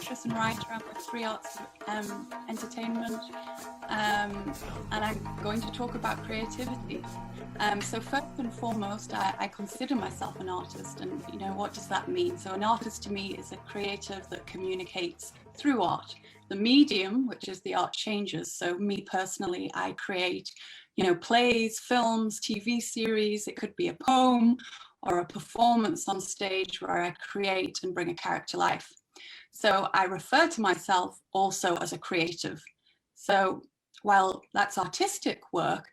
actress and writer. I work 3 arts entertainment, and I'm going to talk about creativity. So first and foremost, I consider myself an artist, and what does that mean? So an artist to me is a creative that communicates through art. The medium, which is the art, changes. So me personally, I create, plays, films, TV series. It could be a poem or a performance on stage where I create and bring a character to life. So I refer to myself also as a creative. So while that's artistic work,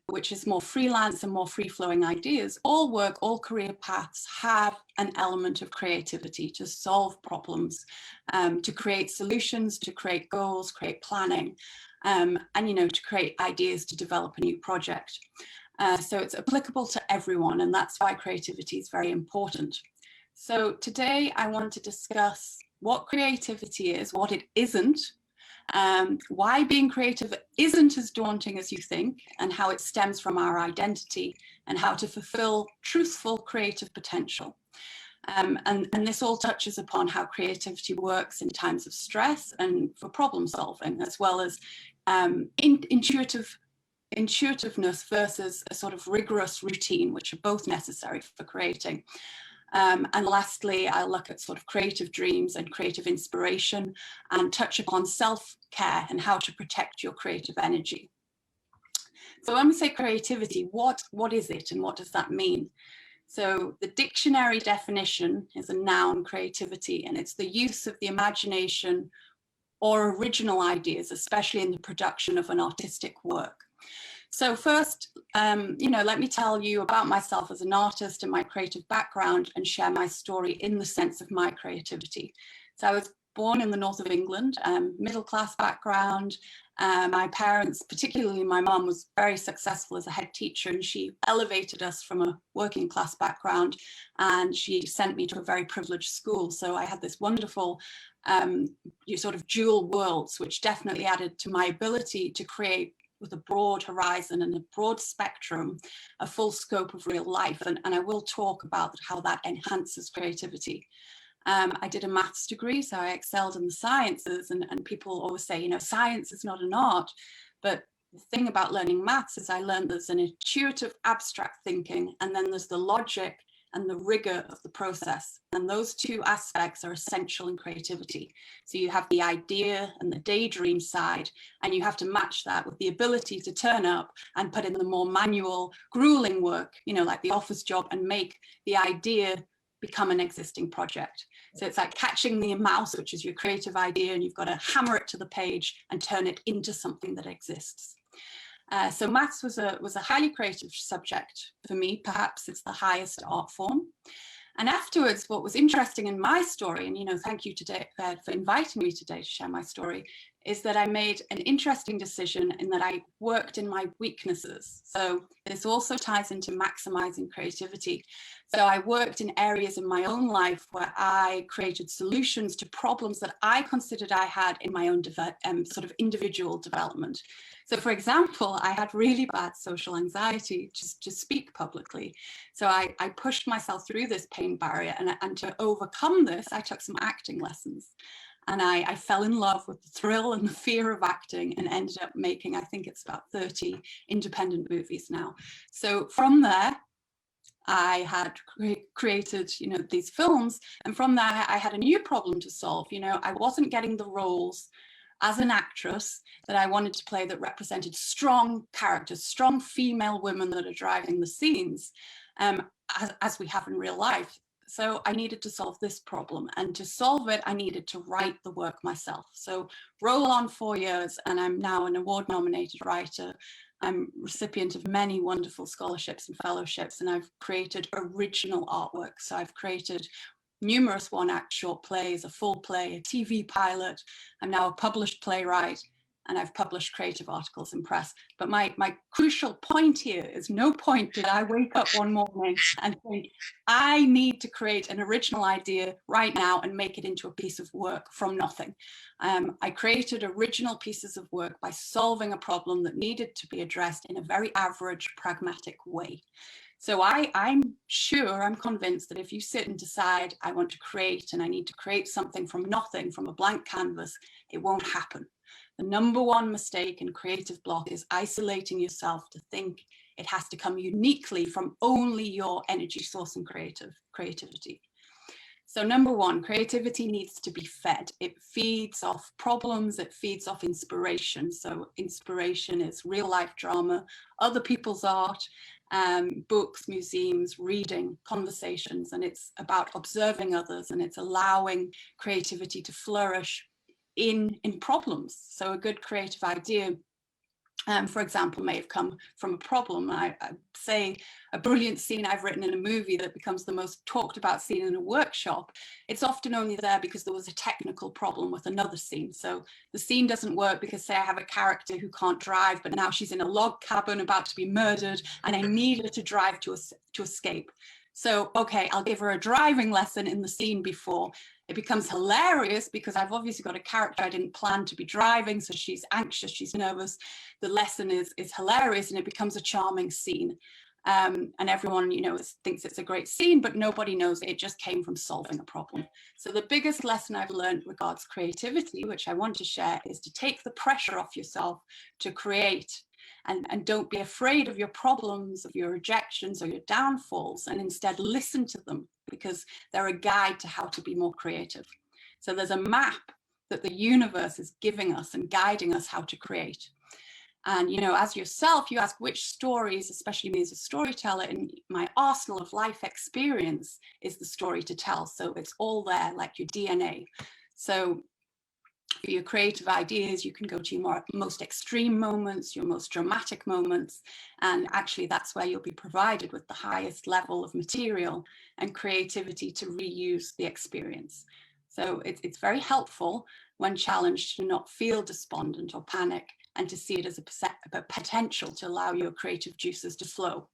which is more freelance and more free-flowing ideas, all work, all career paths have an element of creativity to solve problems, to create solutions, to create goals, create planning, and to create ideas to develop a new project. So it's applicable to everyone, and that's why creativity is very important. So today I want to discuss what creativity is, what it isn't, why being creative isn't as daunting as you think, and how it stems from our identity, and how to fulfill truthful creative potential. And this all touches upon how creativity works in times of stress and for problem solving, as well as intuitiveness versus a sort of rigorous routine, which are both necessary for creating. And lastly, I'll look at sort of creative dreams and creative inspiration, and touch upon self-care and how to protect your creative energy. So when we say creativity, what is it and what does that mean? So the dictionary definition is a noun, creativity, and it's the use of the imagination or original ideas, especially in the production of an artistic work. So first, let me tell you about myself as an artist and my creative background, and share my story in the sense of my creativity. So I was born in the north of England, middle-class background. My parents, particularly my mum, was very successful as a head teacher, and she elevated us from a working class background, and she sent me to a very privileged school. So I had this wonderful sort of dual worlds, which definitely added to my ability to create with a broad horizon and a broad spectrum, a full scope of real life. And I will talk about how that enhances creativity. I did a maths degree, so I excelled in the sciences, and people always say, science is not an art. But the thing about learning maths is I learned there's an intuitive abstract thinking, and then there's the logic and the rigor of the process. And those two aspects are essential in creativity. So you have the idea and the daydream side, and you have to match that with the ability to turn up and put in the more manual, grueling work, like the office job, and make the idea become an existing project. So it's like catching the mouse, which is your creative idea, and you've got to hammer it to the page and turn it into something that exists. So maths was a highly creative subject for me. Perhaps it's the highest art form. And afterwards, what was interesting in my story, and thank you today for inviting me today to share my story, is that I made an interesting decision in that I worked in my weaknesses. So this also ties into maximizing creativity. So I worked in areas in my own life where I created solutions to problems that I considered I had in my own sort of individual development. So for example, I had really bad social anxiety to speak publicly. So I pushed myself through this pain barrier, and to overcome this, I took some acting lessons. And I fell in love with the thrill and the fear of acting, and ended up making, I think it's about 30 independent movies now. So from there, I had created, these films. And from there, I had a new problem to solve. I wasn't getting the roles as an actress that I wanted to play that represented strong characters, strong female women that are driving the scenes, as we have in real life. So I needed to solve this problem, and to solve it, I needed to write the work myself. So roll on 4 years, and I'm now an award-nominated writer. I'm recipient of many wonderful scholarships and fellowships, and I've created original artwork. So I've created numerous one-act short plays, a full play, a TV pilot. I'm now a published playwright, and I've published creative articles in press. But my crucial point here is, no point did I wake up one morning and think, I need to create an original idea right now and make it into a piece of work from nothing. I created original pieces of work by solving a problem that needed to be addressed in a very average, pragmatic way. So I'm convinced that if you sit and decide, I want to create and I need to create something from nothing, from a blank canvas, it won't happen. The number one mistake in creative block is isolating yourself to think it has to come uniquely from only your energy source and creativity. So number one, creativity needs to be fed. It feeds off problems, it feeds off inspiration. So inspiration is real life drama, other people's art, books, museums, reading, conversations, and it's about observing others, and it's allowing creativity to flourish in problems. So a good creative idea, for example, may have come from a problem. I say a brilliant scene I've written in a movie that becomes the most talked about scene in a workshop. It's often only there because there was a technical problem with another scene. So the scene doesn't work because, say, I have a character who can't drive, but now she's in a log cabin about to be murdered, and I need her to drive to escape. So, okay, I'll give her a driving lesson in the scene before. It becomes hilarious because I've obviously got a character I didn't plan to be driving, so she's anxious, she's nervous. The lesson is hilarious, and it becomes a charming scene. And everyone, thinks it's a great scene, but nobody knows it just came from solving a problem. So the biggest lesson I've learned regards creativity, which I want to share, is to take the pressure off yourself to create. And don't be afraid of your problems, of your rejections or your downfalls, and instead listen to them, because they're a guide to how to be more creative. So there's a map that the universe is giving us and guiding us how to create. And, as yourself, you ask which stories, especially me as a storyteller, in my arsenal of life experience is the story to tell. So it's all there, like your DNA. So for your creative ideas, you can go to your most extreme moments, your most dramatic moments, and actually that's where you'll be provided with the highest level of material and creativity to reuse the experience. So it's very helpful when challenged to not feel despondent or panic, and to see it as a potential to allow your creative juices to flow.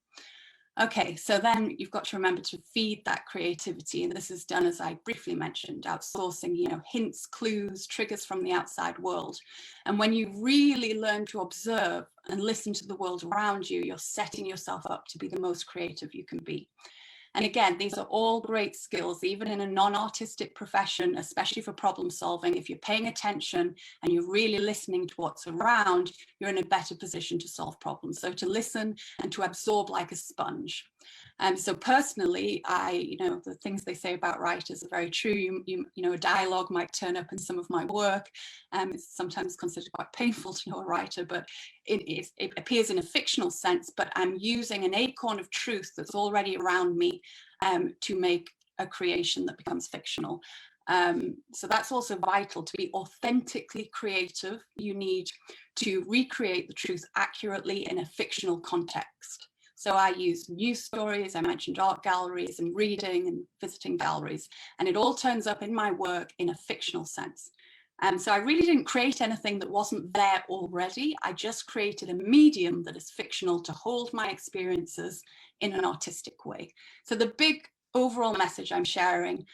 Okay, so then you've got to remember to feed that creativity. And this is done, as I briefly mentioned, outsourcing, hints, clues, triggers from the outside world. And when you really learn to observe and listen to the world around you, you're setting yourself up to be the most creative you can be. And again, these are all great skills, even in a non-artistic profession, especially for problem solving. If you're paying attention and you're really listening to what's around, you're in a better position to solve problems. So to listen and to absorb like a sponge. So personally, the things they say about writers are very true. A dialogue might turn up in some of my work. It's sometimes considered quite painful to know a writer, but it appears in a fictional sense, but I'm using an acorn of truth that's already around me to make a creation that becomes fictional. So that's also vital. To be authentically creative, you need to recreate the truth accurately in a fictional context. So I use news stories, I mentioned art galleries and reading and visiting galleries, and it all turns up in my work in a fictional sense. So I really didn't create anything that wasn't there already. I just created a medium that is fictional to hold my experiences in an artistic way. So the big overall message I'm sharing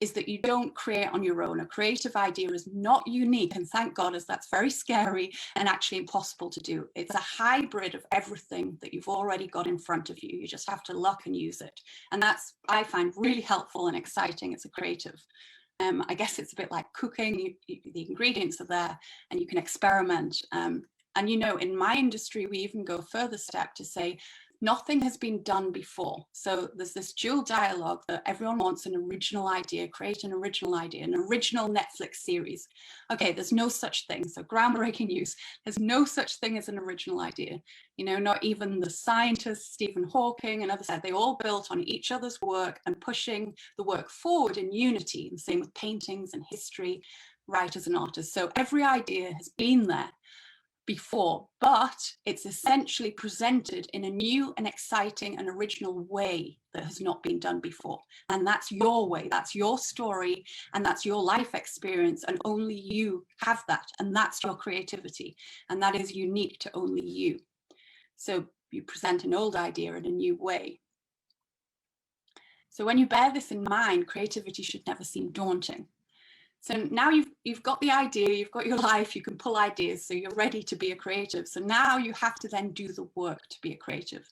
is that you don't create on your own. A creative idea is not unique, and thank God, as that's very scary and actually impossible to do. It's a hybrid of everything that you've already got in front of you. You just have to luck and use it. And that's, I find, really helpful and exciting as a creative. I guess it's a bit like cooking. The ingredients are there and you can experiment. And in my industry, we even go further step to say, nothing has been done before. So there's this dual dialogue that everyone wants an original idea, create an original idea, an original Netflix series. Okay, there's no such thing. So groundbreaking news, there's no such thing as an original idea. Not even the scientists, Stephen Hawking and others, they all built on each other's work and pushing the work forward in unity. And same with paintings and history, writers and artists. So every idea has been there before, but it's essentially presented in a new and exciting and original way that has not been done before. And that's your way, that's your story, and that's your life experience, and only you have that, and that's your creativity, and that is unique to only you. So you present an old idea in a new way. So when you bear this in mind, creativity should never seem daunting. So now you've got the idea, you've got your life, you can pull ideas, so you're ready to be a creative. So now you have to then do the work to be a creative.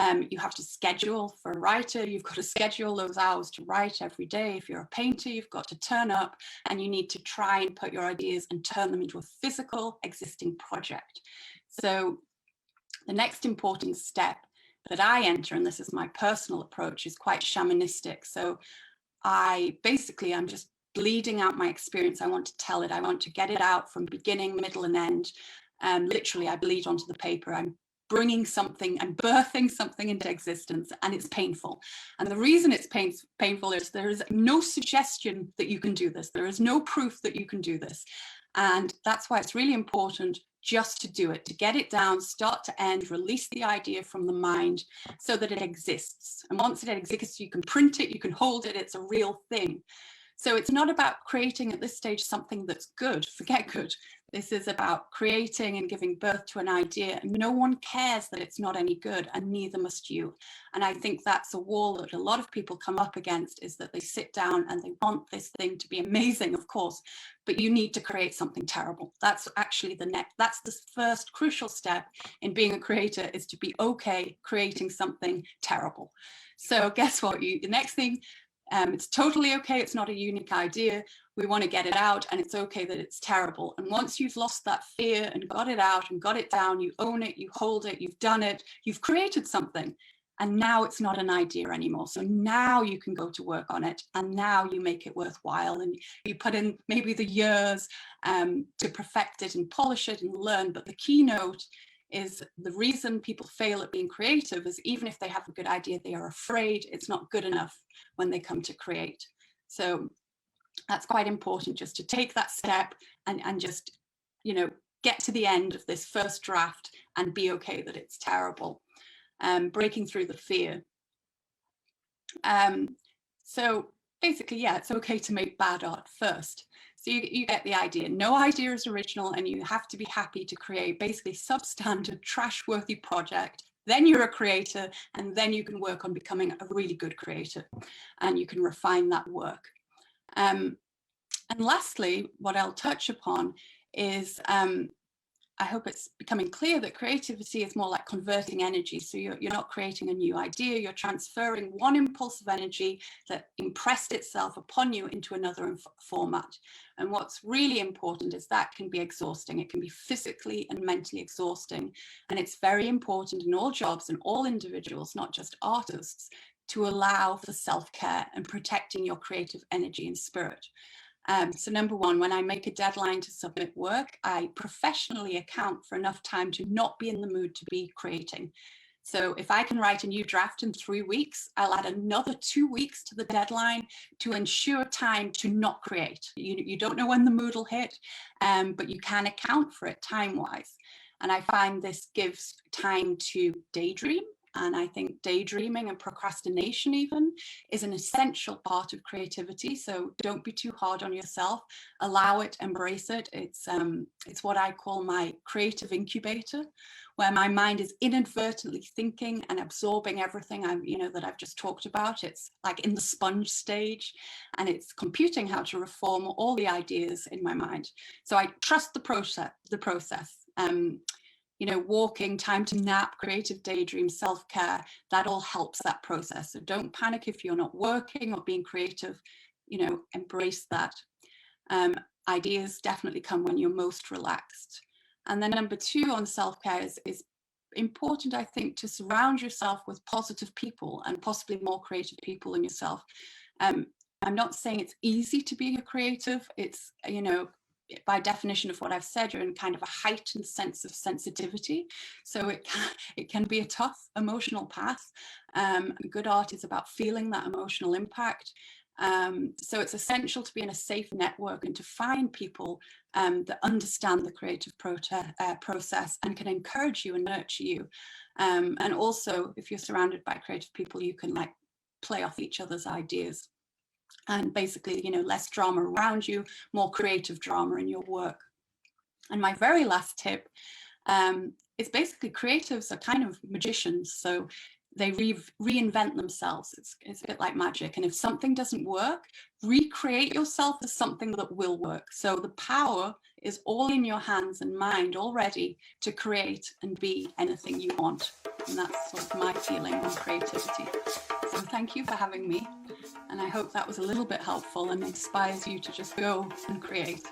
You have to schedule. For a writer, you've got to schedule those hours to write every day. If you're a painter, you've got to turn up, and you need to try and put your ideas and turn them into a physical existing project. So the next important step that I enter, and this is my personal approach, is quite shamanistic. So I'm just bleeding out my experience. I want to tell it. I want to get it out from beginning, middle, and end. Literally, I bleed onto the paper. I'm bringing something, I'm birthing something into existence, and it's painful. And the reason it's painful is there is no suggestion that you can do this. There is no proof that you can do this. And that's why it's really important just to do it, to get it down, start to end, release the idea from the mind so that it exists. And once it exists, you can print it, you can hold it, it's a real thing. So it's not about creating at this stage something that's good, forget good. This is about creating and giving birth to an idea, and no one cares that it's not any good, and neither must you. And I think that's a wall that a lot of people come up against, is that they sit down and they want this thing to be amazing, of course, but you need to create something terrible. That's actually that's the first crucial step in being a creator, is to be okay creating something terrible. So guess what? The next thing, it's totally okay. It's not a unique idea. We want to get it out, and it's okay that it's terrible. And once you've lost that fear and got it out and got it down, you own it, you hold it, you've done it, you've created something. And now it's not an idea anymore. So now you can go to work on it, and now you make it worthwhile, and you put in maybe the years to perfect it and polish it and learn. But the keynote is, the reason people fail at being creative is, even if they have a good idea, they are afraid it's not good enough when they come to create. So that's quite important, just to take that step and just, get to the end of this first draft and be okay that it's terrible. Breaking through the fear. So basically, yeah, it's okay to make bad art first. So you get the idea. No idea is original, and you have to be happy to create basically substandard, trash-worthy project. Then you're a creator, and then you can work on becoming a really good creator, and you can refine that work. And lastly, what I'll touch upon is, I hope it's becoming clear that creativity is more like converting energy. So you're not creating a new idea, you're transferring one impulse of energy that impressed itself upon you into another format. And what's really important is that can be exhausting. It can be physically and mentally exhausting. And it's very important in all jobs and all individuals, not just artists, to allow for self-care and protecting your creative energy and spirit. So number one, when I make a deadline to submit work, I professionally account for enough time to not be in the mood to be creating. So if I can write a new draft in 3 weeks, I'll add another 2 weeks to the deadline to ensure time to not create. You don't know when the mood will hit, but you can account for it time-wise. And I find this gives time to daydream. And I think daydreaming and procrastination even is an essential part of creativity. So don't be too hard on yourself. Allow it, embrace it. It's what I call my creative incubator, where my mind is inadvertently thinking and absorbing everything that I've just talked about. It's like in the sponge stage, and it's computing how to reform all the ideas in my mind. So I trust the process. Walking, time to nap, creative daydream, self-care, that all helps that process. So don't panic if you're not working or being creative, embrace that. Ideas definitely come when you're most relaxed. And then number two on self-care is important, I think, to surround yourself with positive people, and possibly more creative people than yourself. I'm not saying it's easy to be a creative. It's, by definition of what I've said, you're in kind of a heightened sense of sensitivity. So it can be a tough emotional path. Good art is about feeling that emotional impact. So it's essential to be in a safe network and to find people that understand the creative process and can encourage you and nurture you. And also, if you're surrounded by creative people, you can play off each other's ideas. And basically, less drama around you, more creative drama in your work. And my very last tip is basically creatives are kind of magicians. So they reinvent themselves. It's a bit like magic. And if something doesn't work, recreate yourself as something that will work. So the power is all in your hands and mind already to create and be anything you want. And that's sort of my feeling on creativity. So thank you for having me. And I hope that was a little bit helpful and inspires you to just go and create.